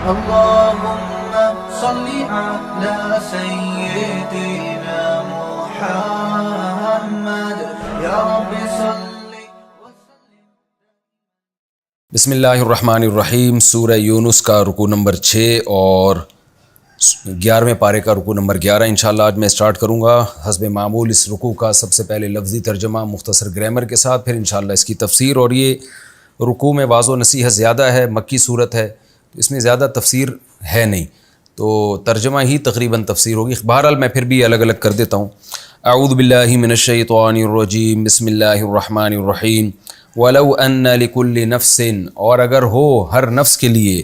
اللهم صل على سيدنا محمد یا رب صل وسلم. بسم اللہ الرحمن الرحیم. سورہ یونس کا رکوع نمبر 6 اور 11ویں پارے کا رکوع نمبر 11 انشاءاللہ آج میں سٹارٹ کروں گا. حسب معمول اس رکوع کا سب سے پہلے لفظی ترجمہ مختصر گرامر کے ساتھ، پھر انشاءاللہ اس کی تفسیر. اور یہ رکوع میں واضح و نصیحت زیادہ ہے، مکی صورت ہے تو اس میں زیادہ تفسیر ہے نہیں، تو ترجمہ ہی تقریباً تفسیر ہوگی. بہرحال میں پھر بھی الگ الگ کر دیتا ہوں. اعوذ باللہ من الشیطان الرجیم. بسم اللہ الرحمن الرحیم. وَلَوْ أَنَّ لِكُلِّ نَفْسٍ، اور اگر ہو ہر نفس کے لیے،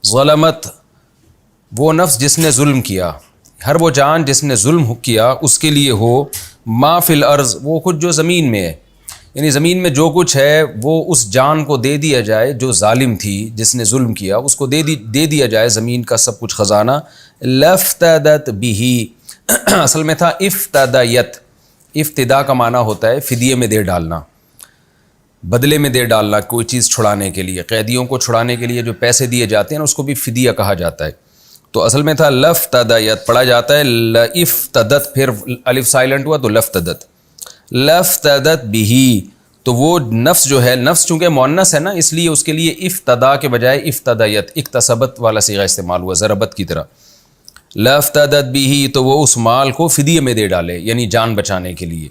ظلمت وہ نفس جس نے ظلم کیا، ہر وہ جان جس نے ظلم کیا اس کے لیے ہو، ما فی الارض وہ کچھ جو زمین میں ہے، یعنی زمین میں جو کچھ ہے وہ اس جان کو دے دیا جائے جو ظالم تھی، جس نے ظلم کیا اس کو دے دیا جائے زمین کا سب کچھ خزانہ. لَافْتَدَتْ بِهِ اصل میں تھا افتدیت. افتدا کا معنی ہوتا ہے فدیے میں دے ڈالنا، بدلے میں دے ڈالنا کوئی چیز چھڑانے کے لیے. قیدیوں کو چھڑانے کے لیے جو پیسے دیے جاتے ہیں اس کو بھی فدیہ کہا جاتا ہے. تو اصل میں تھا لفتدیت، پڑھا جاتا ہے لفتدت، پھر الف سائلنٹ ہوا تو لفتدت. لفتدت بہ، تو وہ نفس جو ہے، نفس چونکہ مؤنث ہے نا اس لیے اس کے لیے افتدا کے بجائے افتدیت، اکتسبت والا صیغہ استعمال ہوا ضربت کی طرح. لفتدت بہ، تو وہ اس مال کو فدیے میں دے ڈالے یعنی جان بچانے کے لیے.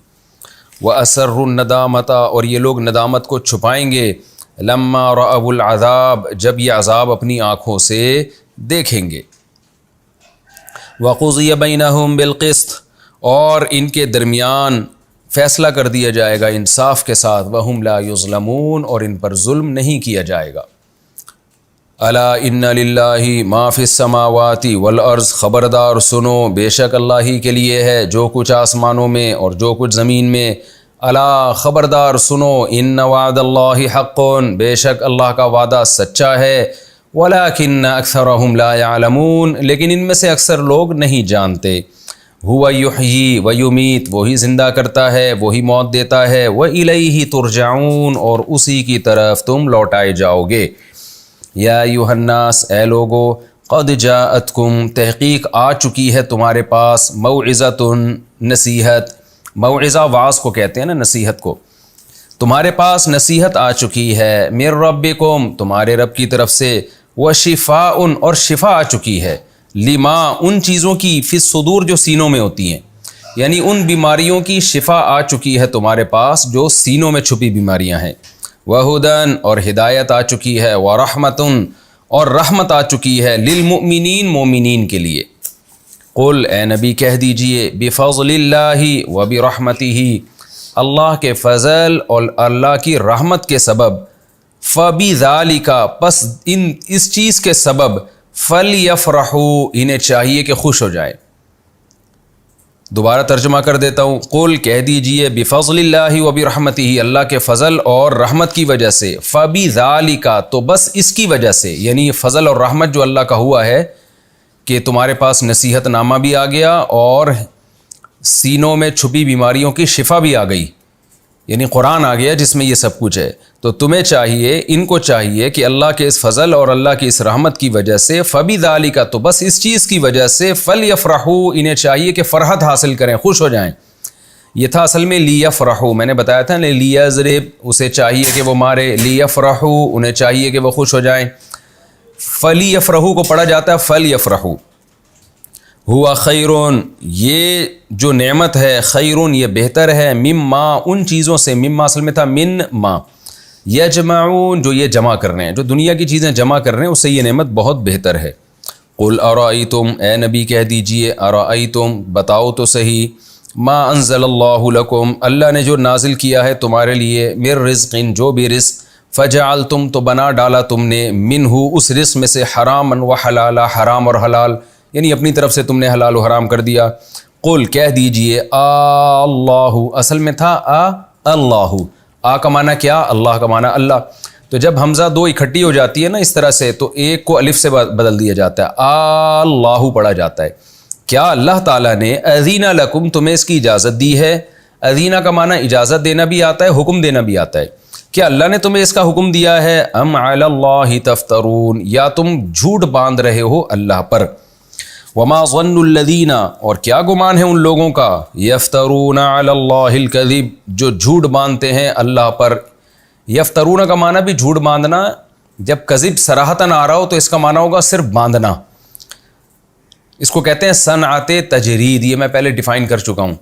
وَأَسَرُّ النَّدَامَةَ، اور یہ لوگ ندامت کو چھپائیں گے. لَمَّا رَأَوُا الْعَذَابَ، جب یہ عذاب اپنی آنکھوں سے دیکھیں گے. وَقُضِيَ بَيْنَهُمْ بِالْقِسْطِ، اور ان کے درمیان فیصلہ کر دیا جائے گا انصاف کے ساتھ. وَهُمْ لَا يُظْلَمُونَ، اور ان پر ظلم نہیں کیا جائے گا. الا ان للہ ما فی السماوات والارض، خبردار سنو بے شک اللہ ہی کے لیے ہے جو کچھ آسمانوں میں اور جو کچھ زمین میں. الا خبردار سنو، ان وعد اللہ حق، بے شک اللہ کا وعدہ سچا ہے. ولکن اکثرهم لا يعلمون، لیکن ان میں سے اکثر لوگ نہیں جانتے. هو یحیی و یمیت، وہی زندہ کرتا ہے وہی موت دیتا ہے. والیہ ترجعون، اور اسی کی طرف تم لوٹائے جاؤ گے. یا ایھا الناس، اے لوگو، قد جاءتکم، تحقیق آ چکی ہے تمہارے پاس، موعظۃ، نصیحت. موعظہ واعظ کو کہتے ہیں نا، نصیحت کو. تمہارے پاس نصیحت آ چکی ہے، من ربکم، تمہارے رب کی طرف سے. وشفاء، اور شفا آ چکی ہے، لما، ان چیزوں کی، فی الصدور جو سینوں میں ہوتی ہیں، یعنی ان بیماریوں کی شفا آ چکی ہے تمہارے پاس جو سینوں میں چھپی بیماریاں ہیں. وہدن، اور ہدایت آ چکی ہے. ورحمتن، اور رحمت آ چکی ہے. للمؤمنین، مومنین کے لیے. قل، اے نبی کہہ دیجئے، بفضل اللہ وبرحمتہ، اللہ کے فضل اور اللہ کی رحمت کے سبب. فبذالک، پس اس چیز کے سبب. فلیفرحوا، انہیں چاہیے کہ خوش ہو جائیں. دوبارہ ترجمہ کر دیتا ہوں. قل، کہہ دیجئے، بفضل اللہ وبرحمتہ، اللہ کے فضل اور رحمت کی وجہ سے. فبذالک، تو بس اس کی وجہ سے، یعنی فضل اور رحمت جو اللہ کا ہوا ہے کہ تمہارے پاس نصیحت نامہ بھی آ گیا اور سینوں میں چھپی بیماریوں کی شفا بھی آ گئی، یعنی قرآن آ گیا جس میں یہ سب کچھ ہے. تو تمہیں چاہیے، ان کو چاہیے کہ اللہ کے اس فضل اور اللہ کی اس رحمت کی وجہ سے. فبذالک، تو بس اس چیز کی وجہ سے. فلیفرحوا، انہیں چاہیے کہ فرحت حاصل کریں، خوش ہو جائیں. یہ تھا اصل میں لیفرحوا، میں نے بتایا تھا لیضرب، اسے چاہیے کہ وہ مارے. لیفرحوا، انہیں چاہیے کہ وہ خوش ہو جائیں. فلیفرحوا کو پڑھا جاتا ہے فلیفرحوا. ہوا خیرون، یہ جو نعمت ہے، خیرون یہ بہتر ہے. مما، ان چیزوں سے. مما اصل میں تھا من ما. یجمعون، جو یہ جمع کر رہے ہیں، جو دنیا کی چیزیں جمع کر رہے ہیں، اس سے یہ نعمت بہت بہتر ہے. قل ارائیتم، اے نبی کہہ دیجئے، ارائیتم، بتاؤ تو صحیح. ما انزل اللہ لکم، اللہ نے جو نازل کیا ہے تمہارے لیے. من رزق، جو بھی رزق. فجعلتم، تو بنا ڈالا تم نے. منہ، اس رزق میں سے. حراما وحلالا، حرام اور حلال، یعنی اپنی طرف سے تم نے حلال و حرام کر دیا. قل، کہہ دیجئے، اللہ، اصل میں تھا اللہ. آ کا معنی کیا؟ اللہ کا معنی اللہ. تو جب حمزہ دو اکٹھی ہو جاتی ہے نا اس طرح سے، تو ایک کو الف سے بدل دیا جاتا ہے، اللہ پڑھا جاتا ہے. کیا اللہ تعالیٰ نے اذین لکم، تمہیں اس کی اجازت دی ہے. اذینہ کا معنی اجازت دینا بھی آتا ہے، حکم دینا بھی آتا ہے. کیا اللہ نے تمہیں اس کا حکم دیا ہے؟ ام علی اللہ تفترون، یا تم جھوٹ باندھ رہے ہو اللہ پر۔ وما ظن الذین، اور کیا گمان ہے ان لوگوں کا، یفترون علی اللہ الکذب، جو جھوٹ باندھتے ہیں اللہ پر۔ یفترون کا معنی بھی جھوٹ باندھنا، جب کذب صراحتاً آ رہا ہو تو اس کا معنی ہوگا صرف باندھنا، اس کو کہتے ہیں صنعت تجرید، یہ میں پہلے ڈیفائن کر چکا ہوں۔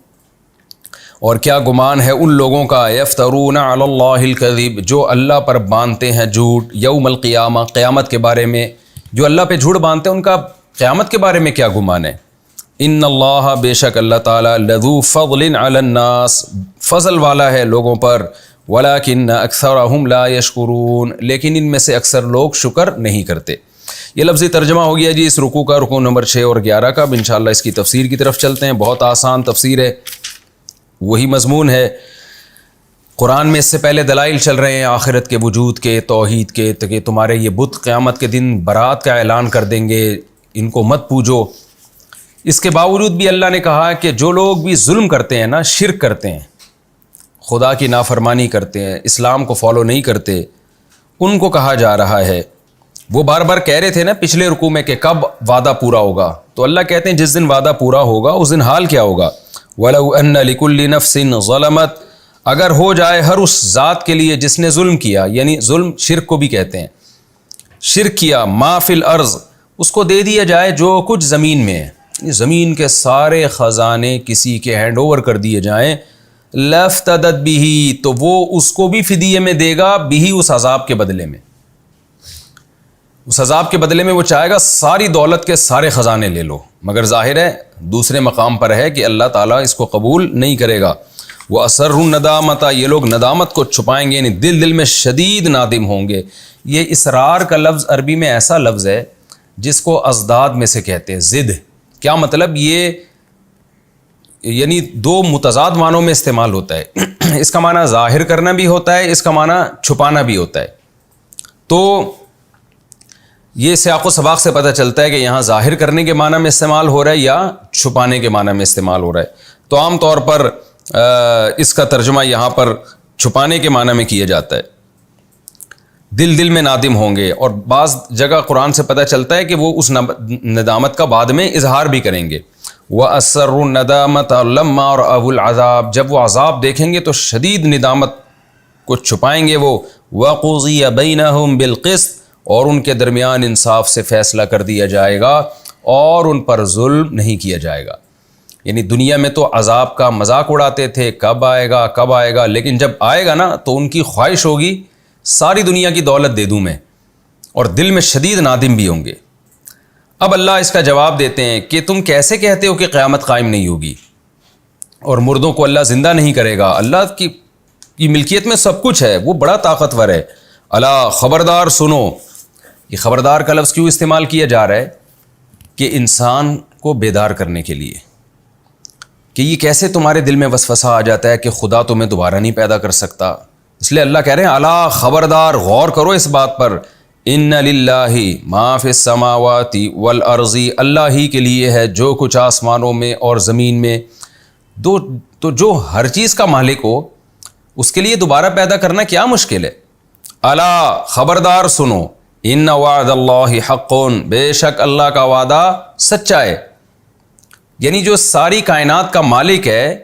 اور کیا گمان ہے ان لوگوں کا، یفترون علی اللہ الکذب، جو اللہ پر باندھتے ہیں جھوٹ، یوم القیامہ، قیامت کے بارے میں، جو اللہ پہ جھوٹ باندھتے ہیں ان کا قیامت کے بارے میں کیا گمان ہے۔ ان اللہ، بے شک اللہ تعالیٰ، لذو فضل علی الناس، فضل والا ہے لوگوں پر، ولکن اکثرہم لا یشکرون، لیکن ان میں سے اکثر لوگ شکر نہیں کرتے۔ یہ لفظی ترجمہ ہو گیا جی اس رکوع کا، رکوع نمبر 6 اور 11 کا۔ اب انشاءاللہ اس کی تفسیر کی طرف چلتے ہیں، بہت آسان تفسیر ہے، وہی مضمون ہے۔ قرآن میں اس سے پہلے دلائل چل رہے ہیں آخرت کے وجود کے، توحید کے، کہ تمہارے یہ بت قیامت کے دن برات کا اعلان کر دیں گے، ان کو مت پوجو۔ اس کے باوجود بھی اللہ نے کہا کہ جو لوگ بھی ظلم کرتے ہیں نا، شرک کرتے ہیں، خدا کی نافرمانی کرتے ہیں، اسلام کو فالو نہیں کرتے، ان کو کہا جا رہا ہے۔ وہ بار بار کہہ رہے تھے نا پچھلے رکوع میں کہ کب وعدہ پورا ہوگا، تو اللہ کہتے ہیں جس دن وعدہ پورا ہوگا اس دن حال کیا ہوگا۔ وَلَوْ أَنَّ لِكُلِّ نَفْسٍ ظَلَمَتْ، اگر ہو جائے ہر اس ذات کے لیے جس نے ظلم کیا، یعنی ظلم شرک کو بھی کہتے ہیں، شرک کیا، ما فی الارض، اس کو دے دیا جائے جو کچھ زمین میں ہے، زمین کے سارے خزانے کسی کے ہینڈ اوور کر دیے جائیں، لَافْتَدَتْ بِهِ، تو وہ اس کو بھی فدیے میں دے گا، بھی اس عذاب کے بدلے میں، اس عذاب کے بدلے میں وہ چاہے گا ساری دولت کے سارے خزانے لے لو، مگر ظاہر ہے دوسرے مقام پر ہے کہ اللہ تعالیٰ اس کو قبول نہیں کرے گا۔ وَأَسَرُّ النَّدَامَةَ، یہ لوگ ندامت کو چھپائیں گے، یعنی دل میں شدید نادم ہوں گے۔ یہ اسرار کا لفظ عربی میں ایسا لفظ ہے جس کو ازداد میں سے کہتے ہیں، ضد۔ کیا مطلب؟ یہ یعنی دو متضاد معنوں میں استعمال ہوتا ہے، اس کا معنی ظاہر کرنا بھی ہوتا ہے، اس کا معنی چھپانا بھی ہوتا ہے۔ تو یہ سیاق و سباق سے پتہ چلتا ہے کہ یہاں ظاہر کرنے کے معنی میں استعمال ہو رہا ہے یا چھپانے کے معنی میں استعمال ہو رہا ہے۔ تو عام طور پر اس کا ترجمہ یہاں پر چھپانے کے معنی میں کیا جاتا ہے، دل میں نادم ہوں گے، اور بعض جگہ قرآن سے پتہ چلتا ہے کہ وہ اس ندامت کا بعد میں اظہار بھی کریں گے۔ وَأَسَرُّ النَّدَامَةَ لَمَّا رَأَوُا الْعَذَابَ، جب وہ عذاب دیکھیں گے تو شدید ندامت کو چھپائیں گے وہ۔ وَقُضِيَ بَيْنَهُمْ بِالْقِسْطِ، اور ان کے درمیان انصاف سے فیصلہ کر دیا جائے گا اور ان پر ظلم نہیں کیا جائے گا۔ یعنی دنیا میں تو عذاب کا مذاق اڑاتے تھے، کب آئے گا کب آئے گا، لیکن جب آئے گا نا تو ان کی خواہش ہوگی ساری دنیا کی دولت دے دوں میں، اور دل میں شدید نادم بھی ہوں گے۔ اب اللہ اس کا جواب دیتے ہیں کہ تم کیسے کہتے ہو کہ قیامت قائم نہیں ہوگی اور مردوں کو اللہ زندہ نہیں کرے گا؟ اللہ کی ملکیت میں سب کچھ ہے، وہ بڑا طاقتور ہے۔ اللہ، خبردار سنو۔ یہ خبردار کا لفظ کیوں استعمال کیا جا رہا ہے؟ کہ انسان کو بیدار کرنے کے لیے، کہ یہ کیسے تمہارے دل میں وسوسہ آ جاتا ہے کہ خدا تمہیں دوبارہ نہیں پیدا کر سکتا۔ اس لیے اللہ کہہ رہے ہیں الا، خبردار، غور کرو اس بات پر، ان للہ ما فی السماوات والارض، اللہ ہی کے لیے ہے جو کچھ آسمانوں میں اور زمین میں۔ تو جو ہر چیز کا مالک ہو اس کے لیے دوبارہ پیدا کرنا کیا مشکل ہے؟ الا، خبردار سنو، ان وعد اللہ حق، بے شک اللہ کا وعدہ سچا ہے۔ یعنی جو ساری کائنات کا مالک ہے،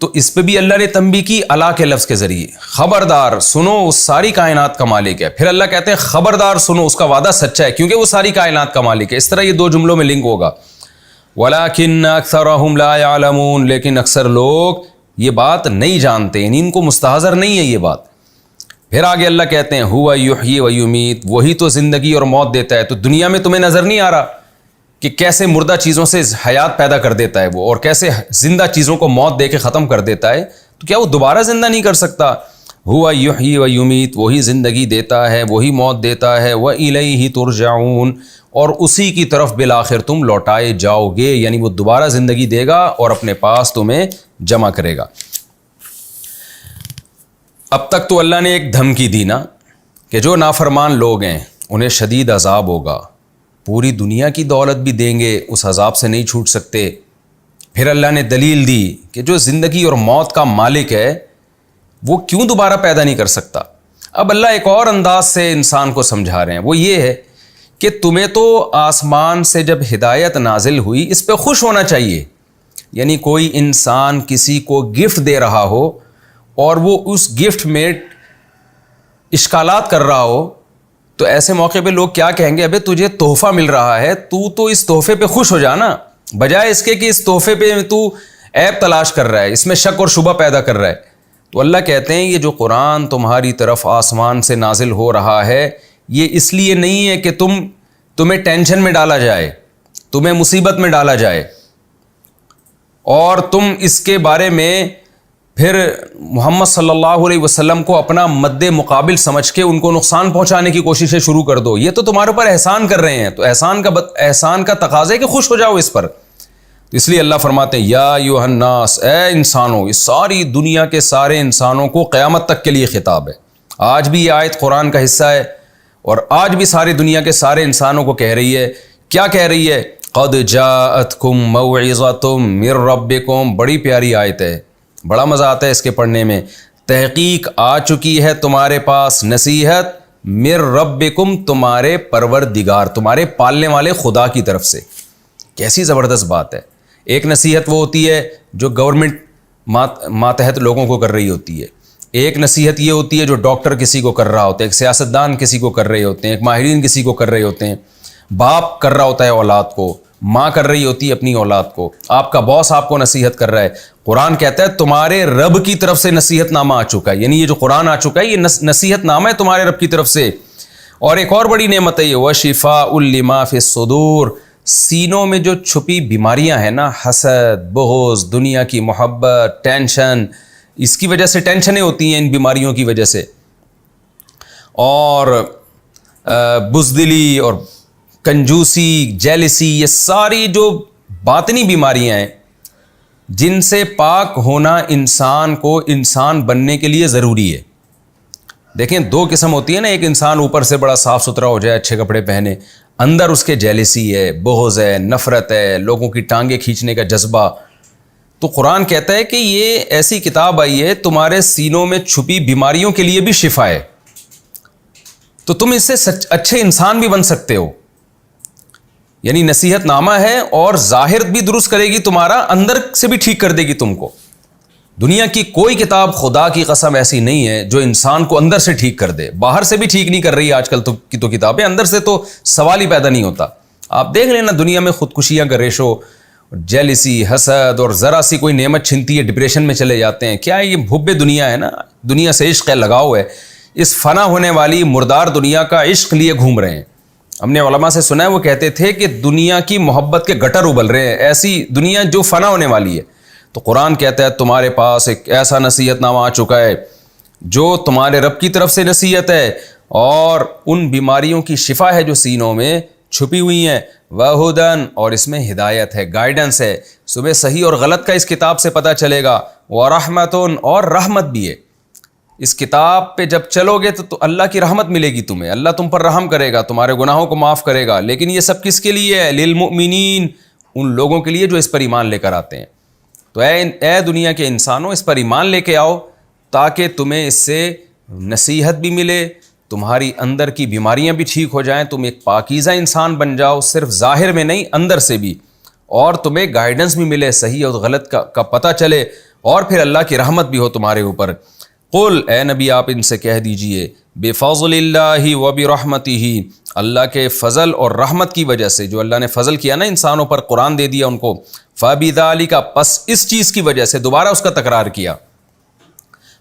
تو اس پہ بھی اللہ نے تنبیہ کی الا کے لفظ کے ذریعے، خبردار سنو، اس ساری کائنات کا مالک ہے۔ پھر اللہ کہتے ہیں خبردار سنو، اس کا وعدہ سچا ہے کیونکہ وہ ساری کائنات کا مالک ہے۔ اس طرح یہ دو جملوں میں لنک ہوگا۔ وَلَكِنَّ أَكْثَرَهُمْ لَا يَعْلَمُونَ، لیکن اکثر لوگ یہ بات نہیں جانتے، یعنی ان کو مستحضر نہیں ہے یہ بات۔ پھر آگے اللہ کہتے ہیں هُوَ يُحْيِي وَيُمِيتُ، وہی تو زندگی اور موت دیتا ہے۔ تو دنیا میں تمہیں نظر نہیں آ رہا کہ کیسے مردہ چیزوں سے حیات پیدا کر دیتا ہے وہ، اور کیسے زندہ چیزوں کو موت دے کے ختم کر دیتا ہے؟ تو کیا وہ دوبارہ زندہ نہیں کر سکتا؟ هُوَ يُحْيِي وَيُمِيتُ، وہی زندگی دیتا ہے، وہی موت دیتا ہے۔ وَإِلَيْهِ تُرْجَعُونَ، اور اسی کی طرف بالآخر تم لوٹائے جاؤ گے، یعنی وہ دوبارہ زندگی دے گا اور اپنے پاس تمہیں جمع کرے گا۔ اب تک تو اللہ نے ایک دھمکی دی نا کہ جو نافرمان لوگ ہیں انہیں شدید عذاب ہوگا، پوری دنیا کی دولت بھی دیں گے، اس عذاب سے نہیں چھوٹ سکتے۔ پھر اللہ نے دلیل دی کہ جو زندگی اور موت کا مالک ہے وہ کیوں دوبارہ پیدا نہیں کر سکتا؟ اب اللہ ایک اور انداز سے انسان کو سمجھا رہے ہیں، وہ یہ ہے کہ تمہیں تو آسمان سے جب ہدایت نازل ہوئی اس پہ خوش ہونا چاہیے. یعنی کوئی انسان کسی کو گفٹ دے رہا ہو اور وہ اس گفٹ میں اشکالات کر رہا ہو تو ایسے موقع پہ لوگ کیا کہیں گے؟ ابے تجھے تحفہ مل رہا ہے، تو اس تحفے پہ خوش ہو جانا، بجائے اس کے کہ اس تحفے پہ تو عیب تلاش کر رہا ہے، اس میں شک اور شبہ پیدا کر رہا ہے. تو اللہ کہتے ہیں یہ جو قرآن تمہاری طرف آسمان سے نازل ہو رہا ہے یہ اس لیے نہیں ہے کہ تمہیں ٹینشن میں ڈالا جائے، تمہیں مصیبت میں ڈالا جائے اور تم اس کے بارے میں پھر محمد صلی اللہ علیہ وسلم کو اپنا مد مقابل سمجھ کے ان کو نقصان پہنچانے کی کوششیں شروع کر دو. یہ تو تمہارے اوپر احسان کر رہے ہیں، تو احسان کا تقاضا ہے کہ خوش ہو جاؤ اس پر. تو اس لیے اللہ فرماتے ہیں یا ایھا الناس، اے انسانوں، اس ساری دنیا کے سارے انسانوں کو قیامت تک کے لیے خطاب ہے. آج بھی یہ آیت قرآن کا حصہ ہے اور آج بھی ساری دنیا کے سارے انسانوں کو کہہ رہی ہے. کیا کہہ رہی ہے؟ قد جاءتکم موعظۃ من ربکم. بڑی پیاری آیت ہے، بڑا مزہ آتا ہے اس کے پڑھنے میں. تحقیق آ چکی ہے تمہارے پاس نصیحت من ربکم، تمہارے پروردگار، تمہارے پالنے والے خدا کی طرف سے. کیسی زبردست بات ہے. ایک نصیحت وہ ہوتی ہے جو گورنمنٹ ماتحت لوگوں کو کر رہی ہوتی ہے، ایک نصیحت یہ ہوتی ہے جو ڈاکٹر کسی کو کر رہا ہوتا ہے، ایک سیاستدان کسی کو کر رہے ہوتے ہیں، ایک ماہرین کسی کو کر رہے ہوتے ہیں، باپ کر رہا ہوتا ہے اولاد کو، ماں کر رہی ہوتی ہے اپنی اولاد کو، آپ کا باس آپ کو نصیحت کر رہا ہے. قرآن کہتا ہے تمہارے رب کی طرف سے نصیحت نامہ آ چکا ہے. یعنی یہ جو قرآن آ چکا ہے یہ نصیحت نامہ ہے تمہارے رب کی طرف سے. اور ایک اور بڑی نعمت ہے یہ وَشِفَاءٌ لِمَا فِي الصُّدُورِ. سینوں میں جو چھپی بیماریاں ہیں نا، حسد، بغض، دنیا کی محبت، ٹینشن، اس کی وجہ سے ٹینشنیں ہوتی ہیں ان بیماریوں کی وجہ سے، اور بزدلی اور کنجوسی، جیلسی، یہ ساری جو باطنی بیماریاں ہیں جن سے پاک ہونا انسان کو انسان بننے کے لیے ضروری ہے. دیکھیں دو قسم ہوتی ہے نا، ایک انسان اوپر سے بڑا صاف ستھرا ہو جائے، اچھے کپڑے پہنے، اندر اس کے جیلسی ہے، بغض ہے، نفرت ہے، لوگوں کی ٹانگیں کھینچنے کا جذبہ. تو قرآن کہتا ہے کہ یہ ایسی کتاب آئی ہے تمہارے سینوں میں چھپی بیماریوں کے لیے بھی شفا ہے، تو تم اس سے اچھے انسان بھی بن سکتے ہو. یعنی نصیحت نامہ ہے اور ظاہر بھی درست کرے گی تمہارا، اندر سے بھی ٹھیک کر دے گی تم کو. دنیا کی کوئی کتاب خدا کی قسم ایسی نہیں ہے جو انسان کو اندر سے ٹھیک کر دے. باہر سے بھی ٹھیک نہیں کر رہی آج کل کی تو کتابیں، اندر سے تو سوال ہی پیدا نہیں ہوتا. آپ دیکھ لینا دنیا میں خودکشیاں کا ریشو، جیلسی، حسد، اور ذرا سی کوئی نعمت چھنتی ہے ڈپریشن میں چلے جاتے ہیں. کیا ہے یہ حب دنیا ہے نا، دنیا سے عشق ہے، لگاؤ ہے. اس فنا ہونے والی مردار دنیا کا عشق لیے گھوم رہے ہیں. ہم نے علماء سے سنا ہے وہ کہتے تھے کہ دنیا کی محبت کے گٹر ابل رہے ہیں، ایسی دنیا جو فنا ہونے والی ہے. تو قرآن کہتا ہے تمہارے پاس ایک ایسا نصیحت نامہ آ چکا ہے جو تمہارے رب کی طرف سے نصیحت ہے اور ان بیماریوں کی شفا ہے جو سینوں میں چھپی ہوئی ہیں. وَہُدًى، اور اس میں ہدایت ہے، گائیڈنس ہے. صبح صحیح اور غلط کا اس کتاب سے پتہ چلے گا. وَرَحْمَةٌ، اور رحمت بھی ہے. اس کتاب پہ جب چلو گے تو اللہ کی رحمت ملے گی تمہیں، اللہ تم پر رحم کرے گا، تمہارے گناہوں کو معاف کرے گا. لیکن یہ سب کس کے لیے ہے؟ للمؤمنین، ان لوگوں کے لیے جو اس پر ایمان لے کر آتے ہیں. تو اے دنیا کے انسانوں، اس پر ایمان لے کے آؤ تاکہ تمہیں اس سے نصیحت بھی ملے، تمہاری اندر کی بیماریاں بھی ٹھیک ہو جائیں، تم ایک پاکیزہ انسان بن جاؤ، صرف ظاہر میں نہیں اندر سے بھی، اور تمہیں گائیڈنس بھی ملے، صحیح اور غلط کا پتہ چلے، اور پھر اللہ کی رحمت بھی ہو تمہارے اوپر. قل، اے نبی آپ ان سے کہہ دیجئے، بفضل اللہ وبرحمتہ، اللہ کے فضل اور رحمت کی وجہ سے، جو اللہ نے فضل کیا نا انسانوں پر، قرآن دے دیا ان کو، فبذالک، پس اس چیز کی وجہ سے، دوبارہ اس کا تکرار کیا،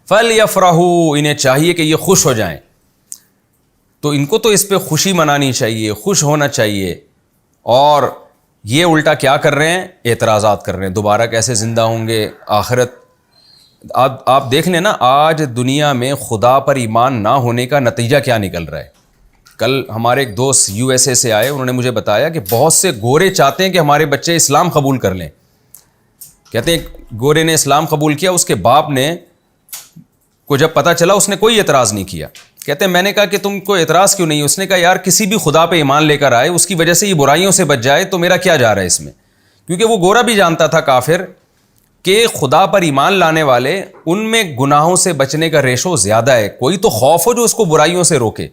فلیفرحوا، انہیں چاہیے کہ یہ خوش ہو جائیں. تو ان کو تو اس پہ خوشی منانی چاہیے، خوش ہونا چاہیے. اور یہ الٹا کیا کر رہے ہیں؟ اعتراضات کر رہے ہیں، دوبارہ کیسے زندہ ہوں گے، آخرت. آپ دیکھ لیں نا آج دنیا میں خدا پر ایمان نہ ہونے کا نتیجہ کیا نکل رہا ہے. کل ہمارے ایک دوست یو ایس اے سے آئے، انہوں نے مجھے بتایا کہ بہت سے گورے چاہتے ہیں کہ ہمارے بچے اسلام قبول کر لیں. کہتے ہیں گورے نے اسلام قبول کیا، اس کے باپ نے کو جب پتہ چلا اس نے کوئی اعتراض نہیں کیا. کہتے ہیں میں نے کہا کہ تم کو اعتراض کیوں نہیں؟ اس نے کہا یار کسی بھی خدا پہ ایمان لے کر آئے، اس کی وجہ سے یہ برائیوں سے بچ جائے تو میرا کیا جا رہا ہے اس میں. کیونکہ وہ گورا بھی جانتا تھا کافر کہ خدا پر ایمان لانے والے ان میں گناہوں سے بچنے کا ریشو زیادہ ہے. کوئی تو خوف ہو جو اس کو برائیوں سے روکے.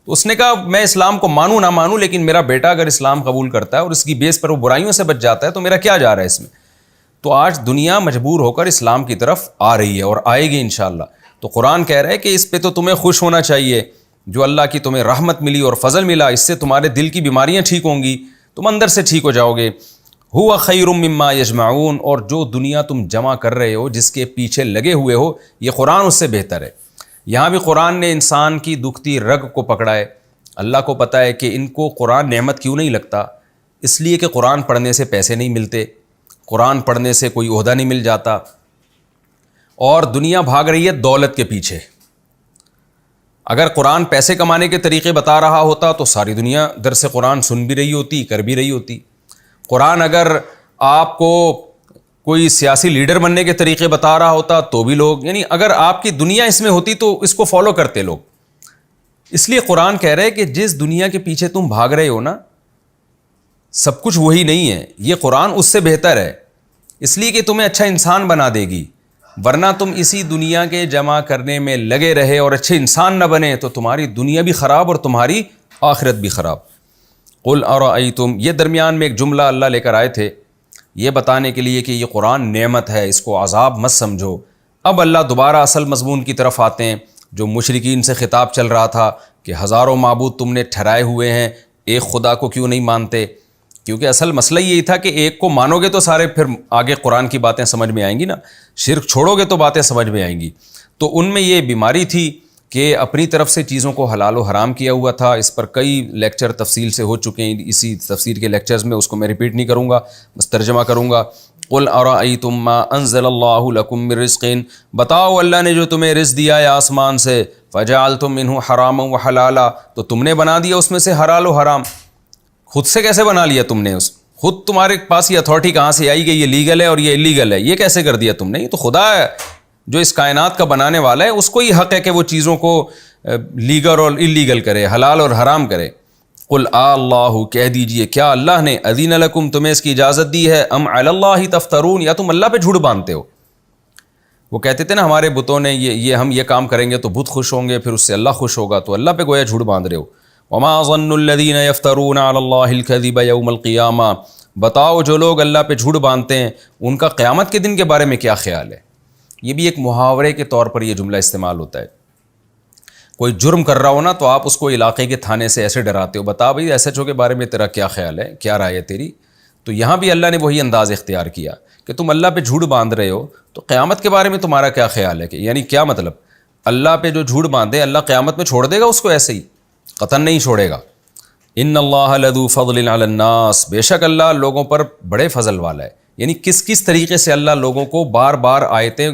تو اس نے کہا میں اسلام کو مانوں نہ مانوں, لیکن میرا بیٹا اگر اسلام قبول کرتا ہے اور اس کی بیس پر وہ برائیوں سے بچ جاتا ہے تو میرا کیا جا رہا ہے اس میں. تو آج دنیا مجبور ہو کر اسلام کی طرف آ رہی ہے اور آئے گی انشاءاللہ. تو قرآن کہہ رہا ہے کہ اس پہ تو تمہیں خوش ہونا چاہیے, جو اللہ کی تمہیں رحمت ملی اور فضل ملا, اس سے تمہارے دل کی بیماریاں ٹھیک ہوں گی, تم اندر سے ٹھیک ہو جاؤ گے. ہوا خیر مما یجمعون, اور جو دنیا تم جمع کر رہے ہو, جس کے پیچھے لگے ہوئے ہو, یہ قرآن اس سے بہتر ہے. یہاں بھی قرآن نے انسان کی دکھتی رگ کو پکڑا ہے. اللہ کو پتہ ہے کہ ان کو قرآن نعمت کیوں نہیں لگتا, اس لیے کہ قرآن پڑھنے سے پیسے نہیں ملتے, قرآن پڑھنے سے کوئی عہدہ نہیں مل جاتا, اور دنیا بھاگ رہی ہے دولت کے پیچھے. اگر قرآن پیسے کمانے کے طریقے بتا رہا ہوتا تو ساری دنیا درس قرآن سن بھی رہی ہوتی, کر بھی رہی ہوتی. قرآن اگر آپ کو کوئی سیاسی لیڈر بننے کے طریقے بتا رہا ہوتا تو بھی لوگ, یعنی اگر آپ کی دنیا اس میں ہوتی تو اس کو فالو کرتے لوگ. اس لیے قرآن کہہ رہے کہ جس دنیا کے پیچھے تم بھاگ رہے ہو نا, سب کچھ وہی نہیں ہے, یہ قرآن اس سے بہتر ہے, اس لیے کہ تمہیں اچھا انسان بنا دے گی. ورنہ تم اسی دنیا کے جمع کرنے میں لگے رہے اور اچھے انسان نہ بنے تو تمہاری دنیا بھی خراب اور تمہاری آخرت بھی خراب. قل ارأیتم, یہ درمیان میں ایک جملہ اللہ لے کر آئے تھے یہ بتانے کے لیے کہ یہ قرآن نعمت ہے, اس کو عذاب مت سمجھو. اب اللہ دوبارہ اصل مضمون کی طرف آتے ہیں. جو مشرکین سے خطاب چل رہا تھا کہ ہزاروں معبود تم نے ٹھہرائے ہوئے ہیں, ایک خدا کو کیوں نہیں مانتے, کیونکہ اصل مسئلہ یہی تھا کہ ایک کو مانو گے تو سارے پھر آگے قرآن کی باتیں سمجھ میں آئیں گی نا, شرک چھوڑو گے تو باتیں سمجھ میں آئیں گی. تو ان میں یہ بیماری تھی کہ اپنی طرف سے چیزوں کو حلال و حرام کیا ہوا تھا. اس پر کئی لیکچر تفصیل سے ہو چکے ہیں اسی تفسیر کے لیکچرز میں, اس کو میں ریپیٹ نہیں کروں گا, بس ترجمہ کروں گا. قل ارأیتم ما انزل اللہ لکم من رزق, بتاؤ اللہ نے جو تمہیں رزق دیا ہے آسمان سے, فجعلتم منہ حراما وحلالا, تو تم نے بنا دیا اس میں سے حلال و حرام. خود سے کیسے بنا لیا تم نے, اس خود تمہارے پاس یہ اتھارٹی کہاں سے آئی کہ یہ لیگل ہے اور یہ الیگل ہے, یہ کیسے کر دیا تم نے؟ یہ تو خدا ہے جو اس کائنات کا بنانے والا ہے, اس کو ہی حق ہے کہ وہ چیزوں کو لیگل اور الیگل کرے, حلال اور حرام کرے. قل اللہ, کہہ دیجئے کیا اللہ نے اذن لکم, تمہیں اس کی اجازت دی ہے, ام علی اللہ تفترون, یا تم اللہ پہ جھوٹ باندھتے ہو. وہ کہتے تھے نا ہمارے بتوں نے یہ ہم یہ کام کریں گے تو بت خوش ہوں گے, پھر اس سے اللہ خوش ہوگا, تو اللہ پہ گویا جھوٹ باندھ رہے ہو. وما ظن الذین یفترون علی اللہ الکذب یوم القیامہ, بتاؤ جو لوگ اللہ پہ جھوٹ باندھتے ہیں ان کا قیامت کے دن کے بارے میں کیا خیال ہے. یہ بھی ایک محاورے کے طور پر یہ جملہ استعمال ہوتا ہے. کوئی جرم کر رہا ہو نا تو آپ اس کو علاقے کے تھانے سے ایسے ڈراتے ہو, بتا بھائی ایس ایچ او کے بارے میں تیرا کیا خیال ہے, کیا رائے ہے تیری. تو یہاں بھی اللہ نے وہی انداز اختیار کیا کہ تم اللہ پہ جھوٹ باندھ رہے ہو تو قیامت کے بارے میں تمہارا کیا خیال ہے. کہ یعنی کیا مطلب, اللہ پہ جو جھوٹ باندھے اللہ قیامت میں چھوڑ دے گا اس کو ایسے ہی, قطعاً نہیں چھوڑے گا. ان اللہ لذو فضل علی الناس, بے شک اللہ لوگوں پر بڑے فضل والا ہے. یعنی کس طریقے سے اللہ لوگوں کو بار بار آیتیں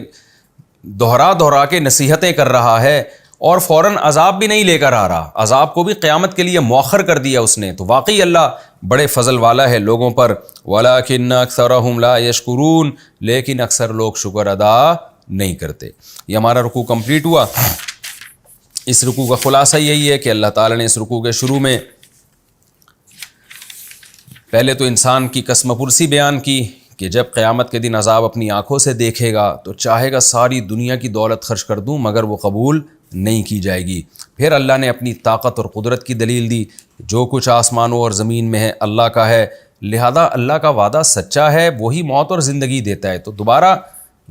دہرا کے نصیحتیں کر رہا ہے اور فوراً عذاب بھی نہیں لے کر آ رہا, عذاب کو بھی قیامت کے لیے مؤخر کر دیا اس نے. تو واقعی اللہ بڑے فضل والا ہے لوگوں پر. وَلَٰكِنَّ أَكْثَرَهُمْ لَا يَشْكُرُونَ, لیکن اکثر لوگ شکر ادا نہیں کرتے. یہ ہمارا رکوع کمپلیٹ ہوا. اس رکوع کا خلاصہ یہی ہے کہ اللہ تعالیٰ نے اس رکوع کے شروع میں پہلے تو انسان کی قسم پرسی بیان کی کہ جب قیامت کے دن عذاب اپنی آنکھوں سے دیکھے گا تو چاہے گا ساری دنیا کی دولت خرچ کر دوں مگر وہ قبول نہیں کی جائے گی. پھر اللہ نے اپنی طاقت اور قدرت کی دلیل دی, جو کچھ آسمانوں اور زمین میں ہے اللہ کا ہے, لہذا اللہ کا وعدہ سچا ہے, وہی موت اور زندگی دیتا ہے, تو دوبارہ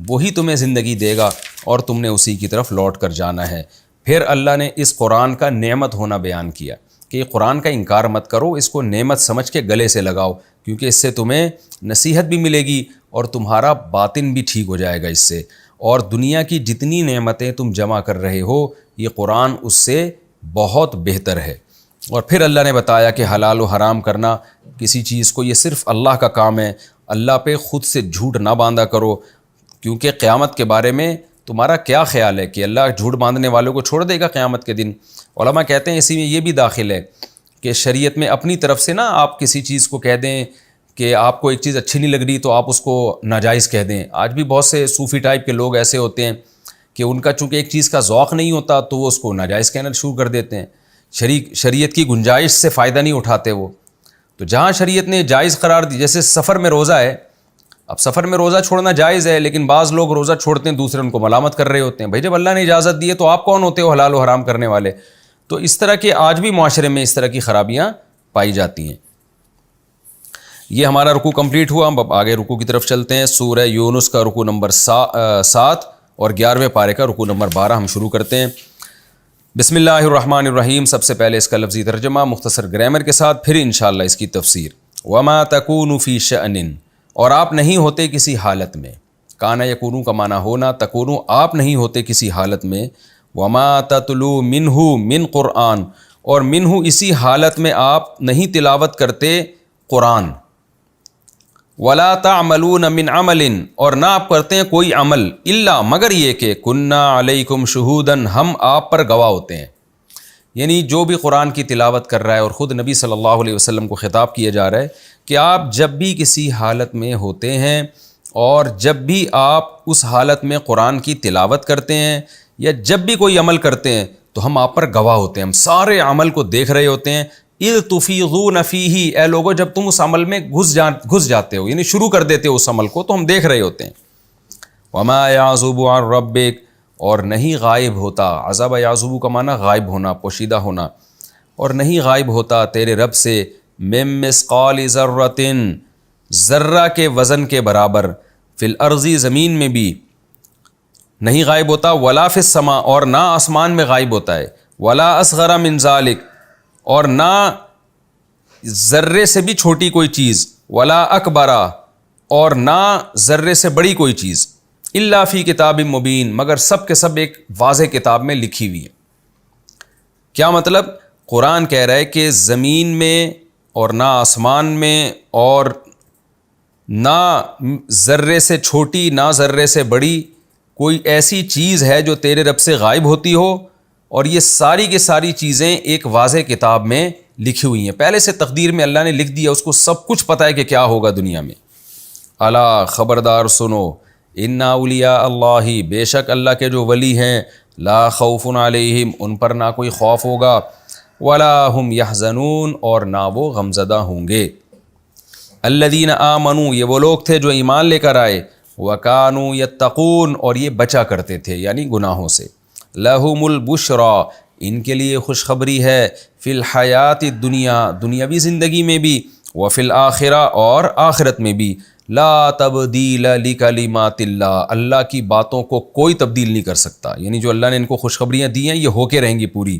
وہی تمہیں زندگی دے گا اور تم نے اسی کی طرف لوٹ کر جانا ہے. پھر اللہ نے اس قرآن کا نعمت ہونا بیان کیا کہ قرآن کا انکار مت کرو, اس کو نعمت سمجھ کے گلے سے لگاؤ, کیونکہ اس سے تمہیں نصیحت بھی ملے گی اور تمہارا باطن بھی ٹھیک ہو جائے گا اس سے. اور دنیا کی جتنی نعمتیں تم جمع کر رہے ہو یہ قرآن اس سے بہت بہتر ہے. اور پھر اللہ نے بتایا کہ حلال و حرام کرنا کسی چیز کو یہ صرف اللہ کا کام ہے, اللہ پہ خود سے جھوٹ نہ باندھا کرو, کیونکہ قیامت کے بارے میں تمہارا کیا خیال ہے کہ اللہ جھوٹ باندھنے والوں کو چھوڑ دے گا قیامت کے دن. علماء کہتے ہیں اسی میں یہ بھی داخل ہے کہ شریعت میں اپنی طرف سے نا آپ کسی چیز کو کہہ دیں کہ آپ کو ایک چیز اچھی نہیں لگ رہی تو آپ اس کو ناجائز کہہ دیں. آج بھی بہت سے صوفی ٹائپ کے لوگ ایسے ہوتے ہیں کہ ان کا چونکہ ایک چیز کا ذوق نہیں ہوتا تو وہ اس کو ناجائز کہنا شروع کر دیتے ہیں, شریعت کی گنجائش سے فائدہ نہیں اٹھاتے وہ. تو جہاں شریعت نے جائز قرار دی, جیسے سفر میں روزہ ہے اب سفر میں روزہ چھوڑنا جائز ہے، لیکن بعض لوگ روزہ چھوڑتے ہیں، دوسرے ان کو ملامت کر رہے ہوتے ہیں، بھائی جب اللہ نے اجازت دی ہے تو آپ کون ہوتے ہو حلال و حرام کرنے والے؟ تو اس طرح کے آج بھی معاشرے میں اس طرح کی خرابیاں پائی جاتی ہیں۔ یہ ہمارا رکوع کمپلیٹ ہوا، ہم اب آگے رکوع کی طرف چلتے ہیں۔ سورہ یونس کا رکوع نمبر 7 اور 11ویں پارے کا رکوع نمبر 12 ہم شروع کرتے ہیں۔ بسم اللہ الرحمن الرحیم۔ سب سے پہلے اس کا لفظی ترجمہ مختصر گرامر کے ساتھ، پھر انشاءاللہ اس کی تفسیر۔ وما تکون فی شأن، اور آپ نہیں ہوتے کسی حالت میں، کانا یکونو کا معنی ہونا، تکونو آپ نہیں ہوتے کسی حالت میں، وما تتلو منہ من قرآن، اور منہ اسی حالت میں آپ نہیں تلاوت کرتے قرآن، ولا تعملون من عمل، اور نہ آپ کرتے ہیں کوئی عمل، الا مگر یہ کہ کنا علیکم شہودا، ہم آپ پر گواہ ہوتے ہیں۔ یعنی جو بھی قرآن کی تلاوت کر رہا ہے، اور خود نبی صلی اللہ علیہ وسلم کو خطاب کیا جا رہا ہے کہ آپ جب بھی کسی حالت میں ہوتے ہیں اور جب بھی آپ اس حالت میں قرآن کی تلاوت کرتے ہیں یا جب بھی کوئی عمل کرتے ہیں تو ہم آپ پر گواہ ہوتے ہیں، ہم سارے عمل کو دیکھ رہے ہوتے ہیں۔ اذ تفیضون فیہ، اے لوگو جب تم اس عمل میں گھس جاتے ہو، یعنی شروع کر دیتے ہو اس عمل کو، تو ہم دیکھ رہے ہوتے ہیں۔ وما یعزب عن ربک، اور نہیں غائب ہوتا، عزب یعزب کا معنی غائب ہونا، پوشیدہ ہونا، اور نہیں غائب ہوتا تیرے رب سے من مثقال ذرۃ، ذرہ کے وزن کے برابر، فی الارض زمین میں بھی نہیں غائب ہوتا، ولا فی السماء، اور نہ آسمان میں غائب ہوتا ہے، ولا اصغر من ذلک، اور نہ ذرے سے بھی چھوٹی کوئی چیز، ولا اکبر، اور نہ ذرے سے بڑی کوئی چیز، الا فی کتاب مبین، مگر سب کے سب ایک واضح کتاب میں لکھی ہوئی ہے۔ کیا مطلب؟ قرآن کہہ رہا ہے کہ زمین میں اور نہ آسمان میں اور نہ ذرے سے چھوٹی نہ ذرے سے بڑی کوئی ایسی چیز ہے جو تیرے رب سے غائب ہوتی ہو، اور یہ ساری کی ساری چیزیں ایک واضح کتاب میں لکھی ہوئی ہیں، پہلے سے تقدیر میں اللہ نے لکھ دیا، اس کو سب کچھ پتہ ہے کہ کیا ہوگا دنیا میں۔ الا خبردار سنو، ان اولیاء اللہ، بے شک اللہ کے جو ولی ہیں، لا خوف علیہم، ان پر نہ کوئی خوف ہوگا، ولا هم یحزنون، اور نہ وہ غمزدہ ہوں گے۔ الذین آمنوا، یہ وہ لوگ تھے جو ایمان لے کر آئے، وکانوا یتقون، اور یہ بچا کرتے تھے یعنی گناہوں سے۔ لہم البشری، ان کے لیے خوشخبری ہے، فی الحیات الدنیا، دنیاوی زندگی میں بھی، وفی الآخرہ، اور آخرت میں بھی، لا تبدیل لکلمات اللہ، اللہ کی باتوں کو کوئی تبدیل نہیں کر سکتا، یعنی جو اللہ نے ان کو خوشخبریاں دی ہیں یہ ہو کے رہیں گی پوری۔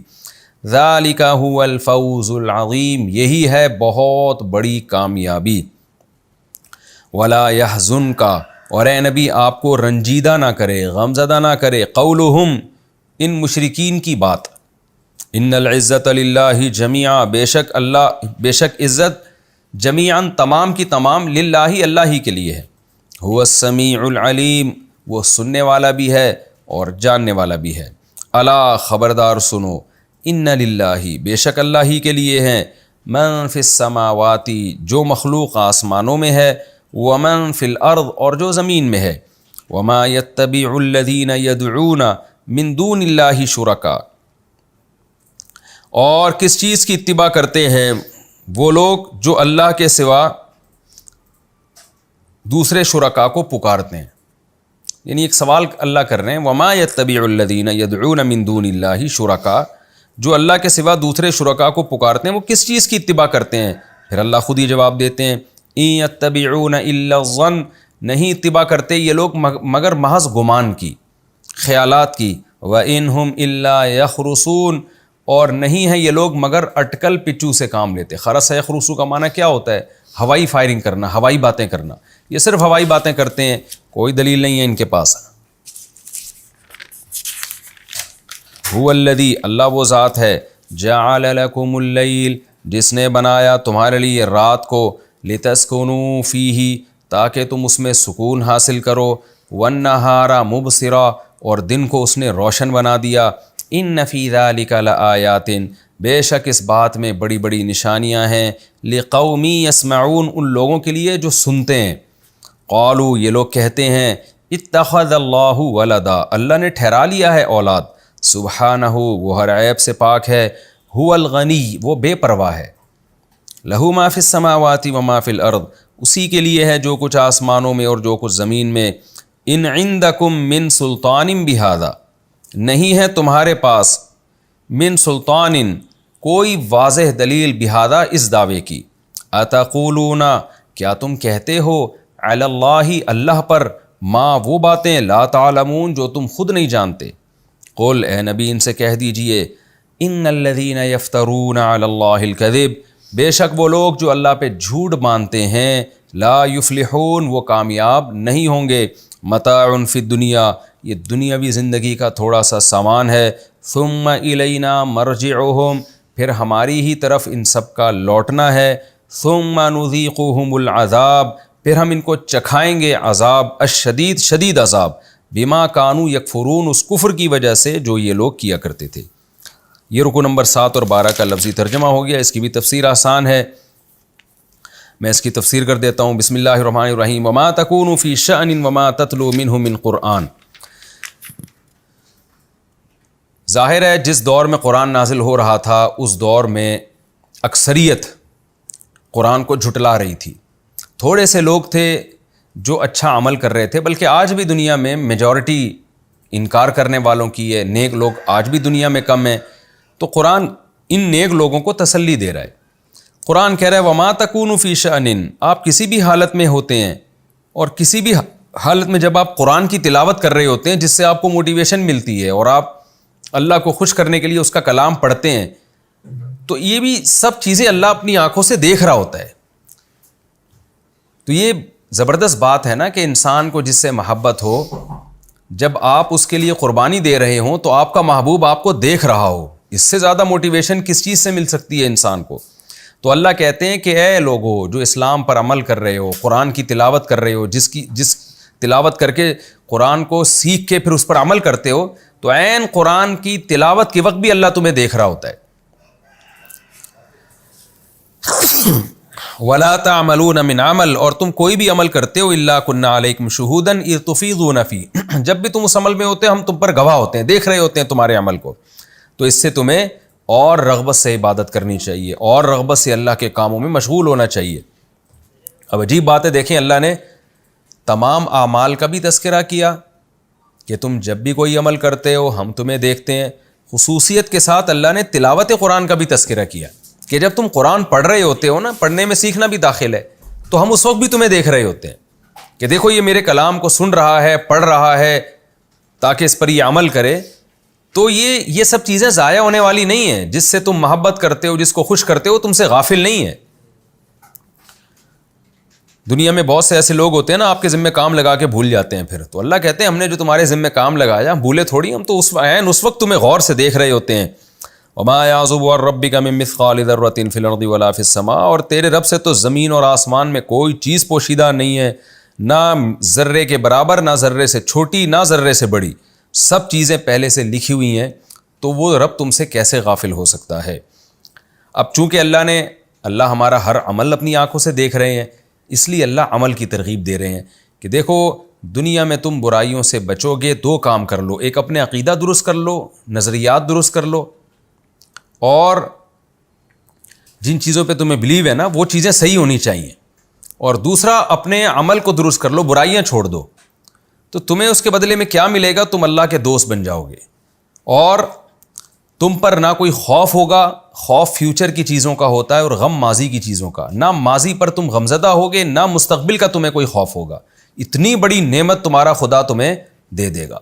ذالک هو الفوز العظیم، یہی ہے بہت بڑی کامیابی۔ ولا یحزنک، اور اے نبی آپ کو رنجیدہ نہ کرے، غمزدہ نہ کرے، قولہم، ان مشرکین کی بات، ان العزت للہ جمیعا، بے شک عزت جمیعاً تمام کی تمام، للہ اللہ ہی کے لیے ہے، هو السمیع العلیم، وہ سننے والا بھی ہے اور جاننے والا بھی ہے۔ الا خبردار سنو، ان للہ، بے شک اللہ ہی کے لیے ہیں، من فی السماوات، جو مخلوق آسمانوں میں ہے، ومن فی الارض، اور جو زمین میں ہے، وما یتبع الذین یدعون من دون اللہ شرکا، اور کس چیز کی اتباع کرتے ہیں وہ لوگ جو اللہ کے سوا دوسرے شرکا کو پکارتے ہیں۔ یعنی ایک سوال اللہ کر رہے ہیں، وما یتبع الذین یدعون من دون اللہ شرکا، جو اللہ کے سوا دوسرے شرکا کو پکارتے ہیں وہ کس چیز کی اتباع کرتے ہیں؟ پھر اللہ خود ہی جواب دیتے ہیں، ان یتبعون الا الظن، نہیں اتباع کرتے یہ لوگ مگر محض گمان کی، خیالات کی، وان ہم الا یخرصون، اور نہیں ہیں یہ لوگ مگر اٹکل پچو سے کام لیتے۔ خرس یخرصو کا معنی کیا ہوتا ہے؟ ہوائی فائرنگ کرنا، ہوائی باتیں کرنا، یہ صرف ہوائی باتیں کرتے ہیں، کوئی دلیل نہیں ہے ان کے پاس۔ هو الذی، اللہ وہ ذات ہے، جعل لکم اللیل، جس نے بنایا تمہارے لیے رات کو، لتسکنوا فیہ، تاکہ تم اس میں سکون حاصل کرو، والنہار مبصرا، اور دن کو اس نے روشن بنا دیا، ان فی ذلک لآیات، بے شک اس بات میں بڑی بڑی نشانیاں ہیں، لقوم یسمعون، ان لوگوں کے لیے جو سنتے ہیں۔ قالوا، یہ لوگ کہتے ہیں، اتخذ اللہ ولدا، اللہ نے ٹھہرا لیا ہے اولاد، سبحانہ، وہ ہر عیب سے پاک ہے، هو الغنی، وہ بے پرواہ ہے، لہ ما فی السماوات وما فی الارض، اسی کے لیے ہے جو کچھ آسمانوں میں اور جو کچھ زمین میں. ان عندکم من سلطان بہذا, نہیں ہے تمہارے پاس من سلطان کوئی واضح دلیل بہذا اس دعوے کی. اتقولون کیا تم کہتے ہو علی اللہ اللہ پر ما وہ باتیں لا تعلمون جو تم خود نہیں جانتے. قل اے نبی ان سے کہہ دیجئے ان الذین یفترون علی اللہ الکذب, بے شک وہ لوگ جو اللہ پہ جھوٹ باندھتے ہیں, لا یفلحون وہ کامیاب نہیں ہوں گے. متاع فی الدنیا یہ دنیاوی زندگی کا تھوڑا سا سامان ہے. ثم الینا مرجعہم پھر ہماری ہی طرف ان سب کا لوٹنا ہے. ثم نذیقہم العذاب پھر ہم ان کو چکھائیں گے عذاب, الشدید شدید عذاب, بما کانوا یکفرون اس کفر کی وجہ سے جو یہ لوگ کیا کرتے تھے. یہ رکو نمبر 7 اور 12 کا لفظی ترجمہ ہو گیا. اس کی بھی تفسیر آسان ہے, میں اس کی تفسیر کر دیتا ہوں. بسم اللہ الرحمن الرحیم. وما تکون فی شأن وما تتلو منہ من قرآن. ظاہر ہے جس دور میں قرآن نازل ہو رہا تھا اس دور میں اکثریت قرآن کو جھٹلا رہی تھی. تھوڑے سے لوگ تھے جو اچھا عمل کر رہے تھے, بلکہ آج بھی دنیا میں میجورٹی انکار کرنے والوں کی ہے. نیک لوگ آج بھی دنیا میں کم ہیں. تو قرآن ان نیک لوگوں کو تسلی دے رہا ہے. قرآن کہہ رہا ہے وما تکون فی شأن, آپ کسی بھی حالت میں ہوتے ہیں اور کسی بھی حالت میں جب آپ قرآن کی تلاوت کر رہے ہوتے ہیں جس سے آپ کو موٹیویشن ملتی ہے اور آپ اللہ کو خوش کرنے کے لیے اس کا کلام پڑھتے ہیں, تو یہ بھی سب چیزیں اللہ اپنی آنکھوں سے دیکھ رہا ہوتا ہے. تو یہ زبردست بات ہے نا کہ انسان کو جس سے محبت ہو, جب آپ اس کے لیے قربانی دے رہے ہوں تو آپ کا محبوب آپ کو دیکھ رہا ہو. اس سے زیادہ موٹیویشن کس چیز سے مل سکتی ہے انسان کو؟ تو اللہ کہتے ہیں کہ اے لوگو جو اسلام پر عمل کر رہے ہو, قرآن کی تلاوت کر رہے ہو, جس تلاوت کر کے قرآن کو سیکھ کے پھر اس پر عمل کرتے ہو, تو عین قرآن کی تلاوت کے وقت بھی اللہ تمہیں دیکھ رہا ہوتا ہے. وَلَا تَعْمَلُونَ مِنْ عَمَلٍ اور تم کوئی بھی عمل کرتے ہو إِلَّا كُنَّا عَلَيْكُمْ شُهُودًا إِذْ تُفِيضُونَ فِيهِ جب بھی تم اس عمل میں ہوتے ہم تم پر گواہ ہوتے ہیں, دیکھ رہے ہوتے ہیں تمہارے عمل کو. تو اس سے تمہیں اور رغبت سے عبادت کرنی چاہیے اور رغبت سے اللہ کے کاموں میں مشغول ہونا چاہیے. اب عجیب بات ہے, دیکھیں اللہ نے تمام اعمال کا بھی تذکرہ کیا کہ تم جب بھی کوئی عمل کرتے ہو ہم تمہیں دیکھتے ہیں. خصوصیت کے ساتھ اللہ نے تلاوت قرآن کا بھی تذکرہ کیا کہ جب تم قرآن پڑھ رہے ہوتے ہو نا, پڑھنے میں سیکھنا بھی داخل ہے, تو ہم اس وقت بھی تمہیں دیکھ رہے ہوتے ہیں کہ دیکھو یہ میرے کلام کو سن رہا ہے, پڑھ رہا ہے, تاکہ اس پر یہ عمل کرے. تو یہ سب چیزیں ضائع ہونے والی نہیں ہیں. جس سے تم محبت کرتے ہو, جس کو خوش کرتے ہو, تم سے غافل نہیں ہے. دنیا میں بہت سے ایسے لوگ ہوتے ہیں نا آپ کے ذمہ کام لگا کے بھول جاتے ہیں پھر. تو اللہ کہتے ہیں ہم نے جو تمہارے ذمہ کام لگایا بھولے تھوڑی, ہم تو اس وقت تمہیں غور سے دیکھ رہے ہوتے ہیں. وما يعزب عن ربك من مثقال ذرة في الارض ولا في السماء اور تیرے رب سے تو زمین اور آسمان میں کوئی چیز پوشیدہ نہیں ہے, نہ ذرے کے برابر, نہ ذرے سے چھوٹی, نہ ذرے سے بڑی. سب چیزیں پہلے سے لکھی ہوئی ہیں, تو وہ رب تم سے کیسے غافل ہو سکتا ہے. اب چونکہ اللہ ہمارا ہر عمل اپنی آنکھوں سے دیکھ رہے ہیں, اس لیے اللہ عمل کی ترغیب دے رہے ہیں کہ دیکھو دنیا میں تم برائیوں سے بچو گے, 2 کام کر لو. ایک اپنے عقیدہ درست کر لو, نظریات درست کر لو, اور جن چیزوں پہ تمہیں بلیو ہے نا وہ چیزیں صحیح ہونی چاہیے. اور دوسرا اپنے عمل کو درست کر لو, برائیاں چھوڑ دو. تو تمہیں اس کے بدلے میں کیا ملے گا؟ تم اللہ کے دوست بن جاؤ گے, اور تم پر نہ کوئی خوف ہوگا. خوف فیوچر کی چیزوں کا ہوتا ہے اور غم ماضی کی چیزوں کا. نہ ماضی پر تم غمزدہ ہوگے, نہ مستقبل کا تمہیں کوئی خوف ہوگا. اتنی بڑی نعمت تمہارا خدا تمہیں دے دے گا.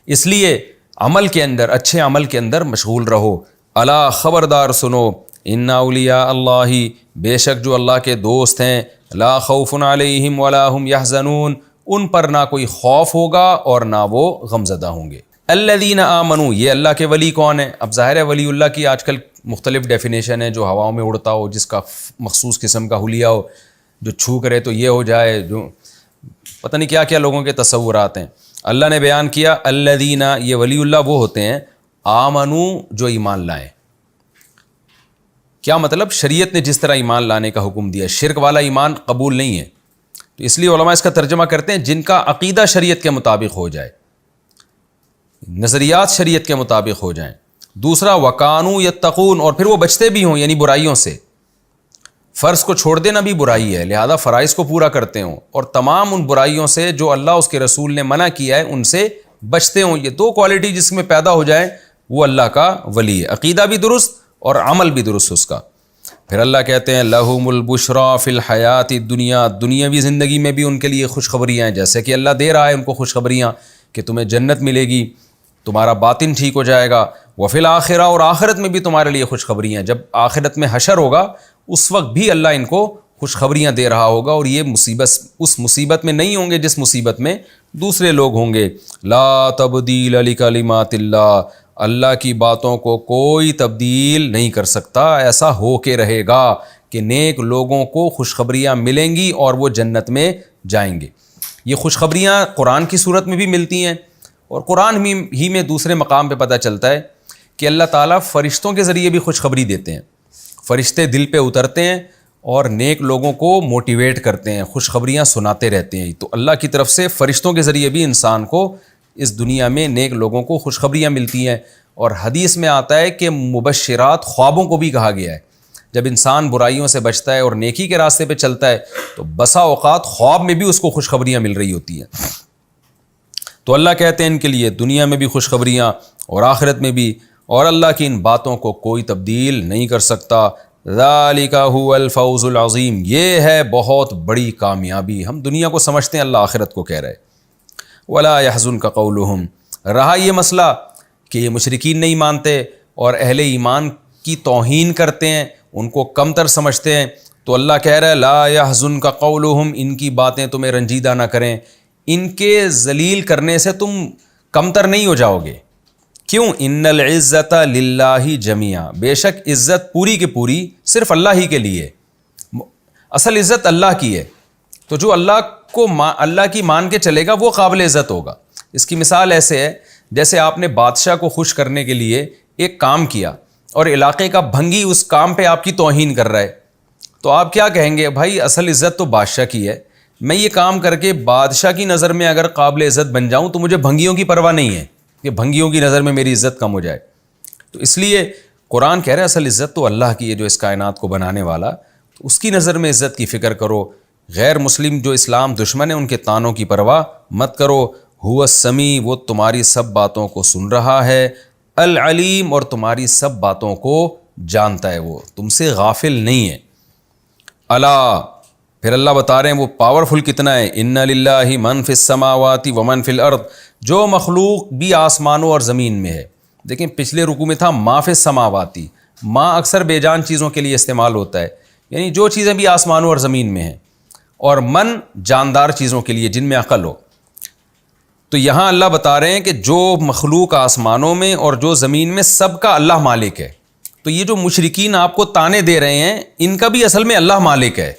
اس لیے عمل کے اندر, اچھے عمل کے اندر مشغول رہو. الا خبردار سنو, ان اولیاء اللہ بے شک جو اللہ کے دوست ہیں, لا خوف علیہم ولا هم یحزنون ان پر نہ کوئی خوف ہوگا اور نہ وہ غمزدہ ہوں گے. الذین آمنوا یہ اللہ کے ولی کون ہیں؟ اب ظاہر ہے ولی اللہ کی آج کل مختلف ڈیفینیشن ہے, جو ہواؤں میں اڑتا ہو, جس کا مخصوص قسم کا حلیہ ہو, جو چھو کرے تو یہ ہو جائے, جو پتہ نہیں کیا کیا لوگوں کے تصورات ہیں. اللہ نے بیان کیا الذین یہ ولی اللہ وہ ہوتے ہیں آمنو جو ایمان لائیں. کیا مطلب؟ شریعت نے جس طرح ایمان لانے کا حکم دیا, شرک والا ایمان قبول نہیں ہے. تو اس لیے علماء اس کا ترجمہ کرتے ہیں جن کا عقیدہ شریعت کے مطابق ہو جائے, نظریات شریعت کے مطابق ہو جائیں. دوسرا وکانو یتقون اور پھر وہ بچتے بھی ہوں, یعنی برائیوں سے. فرض کو چھوڑ دینا بھی برائی ہے، لہذا فرائض کو پورا کرتے ہوں اور تمام ان برائیوں سے جو اللہ اس کے رسول نے منع کیا ہے ان سے بچتے ہوں۔ یہ دو کوالٹی جس میں پیدا ہو جائیں وہ اللہ کا ولی ہے، عقیدہ بھی درست اور عمل بھی درست اس کا۔ پھر اللہ کہتے ہیں لہم البشریٰ فی الحیات الدنیا، دنیاوی زندگی میں بھی ان کے لیے خوشخبریاں ہیں، جیسے کہ اللہ دے رہا ہے ان کو خوشخبریاں کہ تمہیں جنت ملے گی، تمہارا باطن ٹھیک ہو جائے گا، وفی الآخرہ، اور آخرت میں بھی تمہارے لیے خوشخبریاں ہیں۔ جب آخرت میں حشر ہوگا اس وقت بھی اللہ ان کو خوشخبریاں دے رہا ہوگا، اور یہ مصیبت اس مصیبت میں نہیں ہوں گے جس مصیبت میں دوسرے لوگ ہوں گے۔ لا تبدیل لکلمات اللہ، اللہ کی باتوں کو کوئی تبدیل نہیں کر سکتا، ایسا ہو کے رہے گا کہ نیک لوگوں کو خوشخبریاں ملیں گی اور وہ جنت میں جائیں گے۔ یہ خوشخبریاں قرآن کی صورت میں بھی ملتی ہیں، اور قرآن ہی میں دوسرے مقام پہ پتہ چلتا ہے کہ اللہ تعالیٰ فرشتوں کے ذریعے بھی خوشخبری دیتے ہیں۔ فرشتے دل پہ اترتے ہیں اور نیک لوگوں کو موٹیویٹ کرتے ہیں، خوشخبریاں سناتے رہتے ہیں۔ تو اللہ کی طرف سے فرشتوں کے ذریعے بھی انسان کو اس دنیا میں نیک لوگوں کو خوشخبریاں ملتی ہیں، اور حدیث میں آتا ہے کہ مبشرات خوابوں کو بھی کہا گیا ہے۔ جب انسان برائیوں سے بچتا ہے اور نیکی کے راستے پہ چلتا ہے تو بسا اوقات خواب میں بھی اس کو خوشخبریاں مل رہی ہوتی ہیں۔ تو اللہ کہتے ہیں ان کے لیے دنیا میں بھی خوشخبریاں اور آخرت میں بھی، اور اللہ کی ان باتوں کو کوئی تبدیل نہیں کر سکتا۔ ذالک هو الفوز العظیم، یہ ہے بہت بڑی کامیابی۔ ہم دنیا کو سمجھتے ہیں، اللہ آخرت کو کہہ رہے۔ ولا يحزنک قولہم، رہا یہ مسئلہ کہ یہ مشرکین نہیں مانتے اور اہل ایمان کی توہین کرتے ہیں، ان کو کمتر سمجھتے ہیں، تو اللہ کہہ رہا ہے لا يحزنک قولہم، ان کی باتیں تمہیں رنجیدہ نہ کریں، ان کے ذلیل کرنے سے تم کمتر نہیں ہو جاؤ گے۔ کیوں؟ ان العزت للہ جمیعا، بے شک عزت پوری کی پوری صرف اللہ ہی کے لیے، اصل عزت اللہ کی ہے۔ تو جو اللہ کی مان کے چلے گا وہ قابل عزت ہوگا۔ اس کی مثال ایسے ہے جیسے آپ نے بادشاہ کو خوش کرنے کے لیے ایک کام کیا اور علاقے کا بھنگی اس کام پہ آپ کی توہین کر رہا ہے، تو آپ کیا کہیں گے؟ بھائی اصل عزت تو بادشاہ کی ہے، میں یہ کام کر کے بادشاہ کی نظر میں اگر قابل عزت بن جاؤں تو مجھے بھنگیوں کی پرواہ نہیں ہے کہ بھنگیوں کی نظر میں میری عزت کم ہو جائے۔ تو اس لیے قرآن کہہ رہا ہے اصل عزت تو اللہ کی ہے، جو اس کائنات کو بنانے والا، تو اس کی نظر میں عزت کی فکر کرو۔ غیر مسلم جو اسلام دشمن ہیں ان کے طعنوں کی پرواہ مت کرو۔ هو السمیع، وہ تمہاری سب باتوں کو سن رہا ہے، العلیم، اور تمہاری سب باتوں کو جانتا ہے، وہ تم سے غافل نہیں ہے۔ الا، پھر اللہ بتا رہے ہیں وہ پاورفل کتنا ہے، ان للہ من فی السماوات ومن فی الارض، جو مخلوق بھی آسمانوں اور زمین میں ہے۔ دیکھیں پچھلے رکوع میں تھا ما فی السماواتی، ما اکثر بے جان چیزوں کے لیے استعمال ہوتا ہے، یعنی جو چیزیں بھی آسمانوں اور زمین میں ہیں، اور من جاندار چیزوں کے لیے جن میں عقل ہو۔ تو یہاں اللہ بتا رہے ہیں کہ جو مخلوق آسمانوں میں اور جو زمین میں سب کا اللہ مالک ہے۔ تو یہ جو مشرکین آپ کو طعنے دے رہے ہیں ان کا بھی اصل میں اللہ مالک ہے،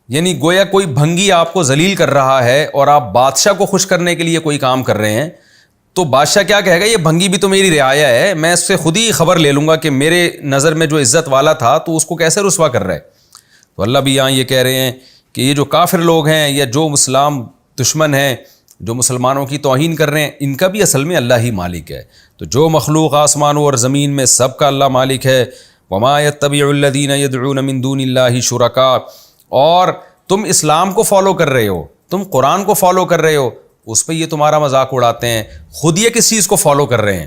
یعنی گویا کوئی بھنگی آپ کو ذلیل کر رہا ہے اور آپ بادشاہ کو خوش کرنے کے لیے کوئی کام کر رہے ہیں، تو بادشاہ کیا کہے گا؟ یہ بھنگی بھی تو میری رعایا ہے، میں اس سے خود ہی خبر لے لوں گا کہ میرے نظر میں جو عزت والا تھا تو اس کو کیسے رسوا کر رہا ہے۔ تو اللہ بھی یہاں یہ کہہ رہے ہیں کہ یہ جو کافر لوگ ہیں یا جو اسلام دشمن ہیں، جو مسلمانوں کی توہین کر رہے ہیں، ان کا بھی اصل میں اللہ ہی مالک ہے۔ تو جو مخلوق آسمانوں اور زمین میں سب کا اللہ مالک ہے۔ وما يتبع الذين يدعون من دون الله شركاء، اور تم اسلام کو فالو کر رہے ہو، تم قرآن کو فالو کر رہے ہو، اس پہ یہ تمہارا مذاق اڑاتے ہیں۔ خود یہ کس چیز کو فالو کر رہے ہیں؟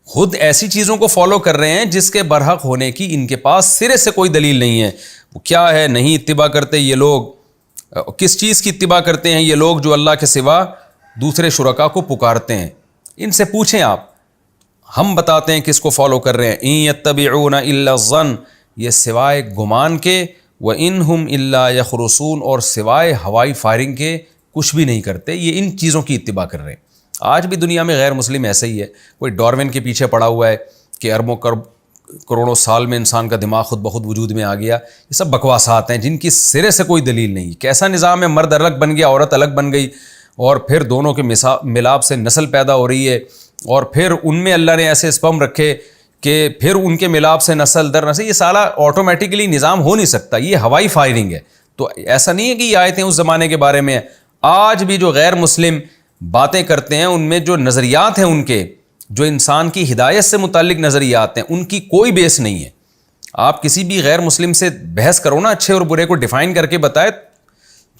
خود ایسی چیزوں کو فالو کر رہے ہیں جس کے برحق ہونے کی ان کے پاس سرے سے کوئی دلیل نہیں ہے۔ وہ کیا ہے؟ نہیں اتباع کرتے یہ لوگ، کس چیز کی اتباع کرتے ہیں یہ لوگ؟ جو اللہ کے سوا دوسرے شرکا کو پکارتے ہیں۔ ان سے پوچھیں آپ، ہم بتاتے ہیں کس کو فالو کر رہے ہیں۔ ان یتبعون الا الظن، یہ سوائے گمان کے، وَإِنْهُمْ إِلَّا يَخْرُصُونَ، اور سوائے ہوائی فائرنگ کے کچھ بھی نہیں کرتے، یہ ان چیزوں کی اتباع کر رہے ہیں۔ آج بھی دنیا میں غیر مسلم ایسا ہی ہے، کوئی ڈارون کے پیچھے پڑا ہوا ہے کہ اربوں کروڑوں سال میں انسان کا دماغ خود بخود وجود میں آ گیا۔ یہ سب بکواسات ہیں جن کی سرے سے کوئی دلیل نہیں۔ کیسا نظام ہے؟ مرد الگ بن گیا، عورت الگ بن گئی، اور پھر دونوں کے ملاپ سے نسل پیدا ہو رہی ہے، اور پھر ان میں اللہ نے ایسے اسپرم رکھے کہ پھر ان کے ملاپ سے نسل در نسل، یہ سارا آٹومیٹکلی نظام ہو نہیں سکتا، یہ ہوائی فائرنگ ہے۔ تو ایسا نہیں ہے کہ یہ آیتیں اس زمانے کے بارے میں ہیں۔ آج بھی جو غیر مسلم باتیں کرتے ہیں ان میں جو نظریات ہیں ان کے، جو انسان کی ہدایت سے متعلق نظریات ہیں، ان کی کوئی بیس نہیں ہے۔ آپ کسی بھی غیر مسلم سے بحث کرو نا، اچھے اور برے کو ڈیفائن کر کے بتائے،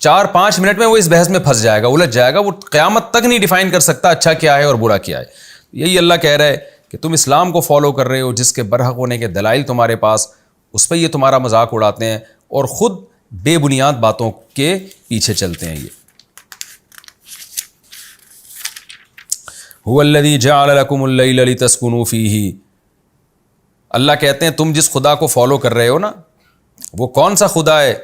4-5 منٹ میں وہ اس بحث میں پھنس جائے گا، الجھ جائے گا، وہ قیامت تک نہیں ڈیفائن کر سکتا اچھا کیا ہے اور برا کیا ہے۔ یہی اللہ کہہ رہا ہے کہ تم اسلام کو فالو کر رہے ہو جس کے برحق ہونے کے دلائل تمہارے پاس، اس پہ یہ تمہارا مذاق اڑاتے ہیں اور خود بے بنیاد باتوں کے پیچھے چلتے ہیں۔ یہ هو الذی جعل لکم اللیل لتسکنوا فیہ، اللہ کہتے ہیں تم جس خدا کو فالو کر رہے ہو نا، وہ کون سا خدا ہے؟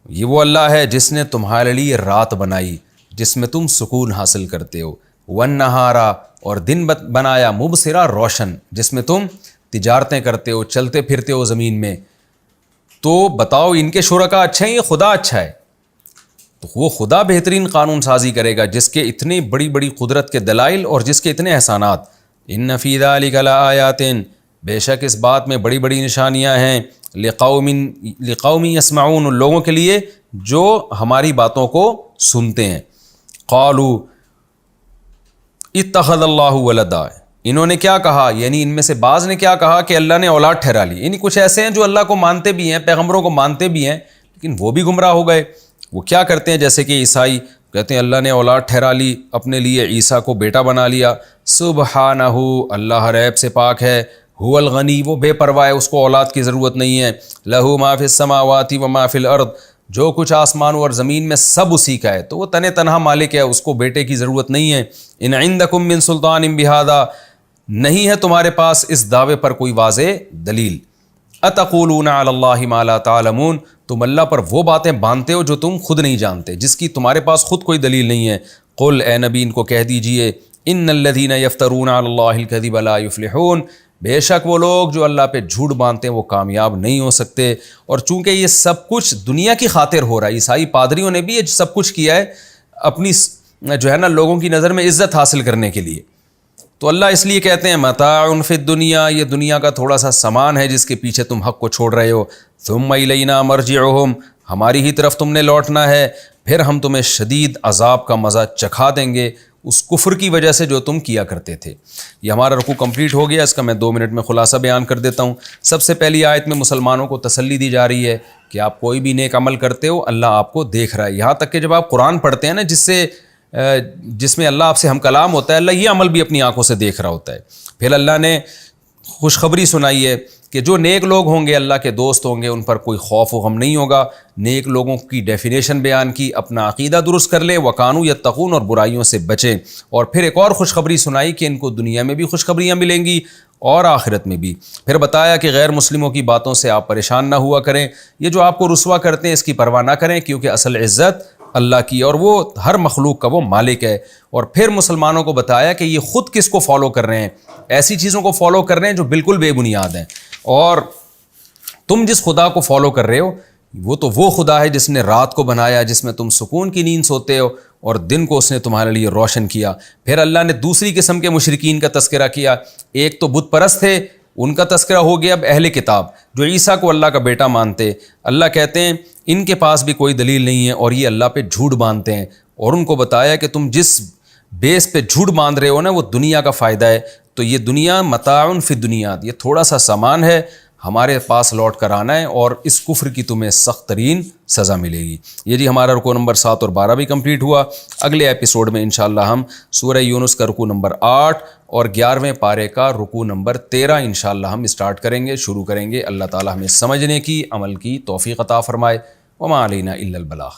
یہ وہ اللہ ہے جس نے تمہارے لیے رات بنائی جس میں تم سکون حاصل کرتے ہو، والنہارا، اور دن بنایا مبصرا، روشن، جس میں تم تجارتیں کرتے ہو، چلتے پھرتے ہو زمین میں۔ تو بتاؤ ان کے شرکا اچھے ہیں یا خدا اچھا ہے؟ تو وہ خدا بہترین قانون سازی کرے گا جس کے اتنی بڑی بڑی قدرت کے دلائل اور جس کے اتنے احسانات۔ ان فی ذلک لآیات، بے شک اس بات میں بڑی بڑی نشانیاں ہیں، لقوم یسمعون، ان لوگوں کے لیے جو ہماری باتوں کو سنتے ہیں۔ قالوا اتخذ اللہ ولدا، انہوں نے کیا کہا، یعنی ان میں سے بعض نے کیا کہا کہ اللہ نے اولاد ٹھہرا لی۔ یعنی کچھ ایسے ہیں جو اللہ کو مانتے بھی ہیں، پیغمبروں کو مانتے بھی ہیں، لیکن وہ بھی گمراہ ہو گئے۔ وہ کیا کرتے ہیں، جیسے کہ عیسائی کہتے ہیں اللہ نے اولاد ٹھہرا لی اپنے لیے، عیسیٰ کو بیٹا بنا لیا۔ سبحانہ، اللہ ہر عیب سے پاک ہے، هو الغنی، وہ بے پرواہ ہے، اس کو اولاد کی ضرورت نہیں ہے۔ لہ ما فی السماوات و ما فی الارض، جو کچھ آسمانوں اور زمین میں سب اسی کا ہے، تو وہ تنہا مالک ہے، اس کو بیٹے کی ضرورت نہیں ہے۔ ان عندکم من سلطان بہذا، نہیں ہے تمہارے پاس اس دعوے پر کوئی واضح دلیل۔ اتقولون علی اللہ ما لا تعلمون، تم اللہ پر وہ باتیں باندھتے ہو جو تم خود نہیں جانتے، جس کی تمہارے پاس خود کوئی دلیل نہیں ہے۔ قل، اے نبی ان کو کہہ دیجئے، ان الذین یفترون علی اللہ الکذب لا یفلحون، بے شک وہ لوگ جو اللہ پہ جھوٹ باندھتے ہیں وہ کامیاب نہیں ہو سکتے۔ اور چونکہ یہ سب کچھ دنیا کی خاطر ہو رہا ہے، عیسائی پادریوں نے بھی یہ سب کچھ کیا ہے اپنی جو ہے نا لوگوں کی نظر میں عزت حاصل کرنے کے لیے، تو اللہ اس لیے کہتے ہیں متاع فی الدنیا، یہ دنیا کا تھوڑا سا سامان ہے جس کے پیچھے تم حق کو چھوڑ رہے ہو۔ ثم الینا مرجعہم، ہماری ہی طرف تم نے لوٹنا ہے، پھر ہم تمہیں شدید عذاب کا مزہ چکھا دیں گے اس کفر کی وجہ سے جو تم کیا کرتے تھے۔ یہ ہمارا رکوع کمپلیٹ ہو گیا، اس کا میں 2 منٹ میں خلاصہ بیان کر دیتا ہوں۔ سب سے پہلی آیت میں مسلمانوں کو تسلی دی جا رہی ہے کہ آپ کوئی بھی نیک عمل کرتے ہو اللہ آپ کو دیکھ رہا ہے، یہاں تک کہ جب آپ قرآن پڑھتے ہیں نا جس میں اللہ آپ سے ہم کلام ہوتا ہے، اللہ یہ عمل بھی اپنی آنکھوں سے دیکھ رہا ہوتا ہے۔ پھر اللہ نے خوشخبری سنائی ہے کہ جو نیک لوگ ہوں گے، اللہ کے دوست ہوں گے، ان پر کوئی خوف و غم نہیں ہوگا۔ نیک لوگوں کی ڈیفینیشن بیان کی، اپنا عقیدہ درست کر لیں، وَقَانُوا يَتَّقُونَ، اور برائیوں سے بچیں۔ اور پھر ایک اور خوشخبری سنائی کہ ان کو دنیا میں بھی خوشخبریاں ملیں گی اور آخرت میں بھی۔ پھر بتایا کہ غیر مسلموں کی باتوں سے آپ پریشان نہ ہوا کریں، یہ جو آپ کو رسوا کرتے ہیں اس کی پرواہ نہ کریں، کیونکہ اصل عزت اللہ کی اور وہ ہر مخلوق کا وہ مالک ہے۔ اور پھر مسلمانوں کو بتایا کہ یہ خود کس کو فالو کر رہے ہیں، ایسی چیزوں کو فالو کر رہے ہیں جو بالکل بے بنیاد ہیں، اور تم جس خدا کو فالو کر رہے ہو وہ خدا ہے جس نے رات کو بنایا جس میں تم سکون کی نیند سوتے ہو، اور دن کو اس نے تمہارے لیے روشن کیا۔ پھر اللہ نے دوسری قسم کے مشرکین کا تذکرہ کیا، ایک تو بت پرست تھے، ان کا تذکرہ ہو گیا۔ اب اہل کتاب جو عیسیٰ کو اللہ کا بیٹا مانتے، اللہ کہتے ہیں ان کے پاس بھی کوئی دلیل نہیں ہے اور یہ اللہ پہ جھوٹ باندھتے ہیں، اور ان کو بتایا کہ تم جس بیس پہ جھوٹ باندھ رہے ہو نا وہ دنیا کا فائدہ ہے، تو یہ دنیا متاع فی الدنیا، یہ تھوڑا سا سامان ہے، ہمارے پاس لوٹ کر آنا ہے اور اس کفر کی تمہیں سخت ترین سزا ملے گی۔ یہ جی ہمارا رکوع نمبر 7 اور 12 بھی کمپلیٹ ہوا۔ اگلے ایپیسوڈ میں انشاءاللہ ہم سورہ یونس کا رکوع نمبر 8 اور 11ویں پارے کا رکوع نمبر 13 انشاءاللہ ہم اسٹارٹ کریں گے، شروع کریں گے۔ اللہ تعالی ہمیں سمجھنے کی، عمل کی توفیق عطا فرمائے۔ وما علینا الا البلاغ۔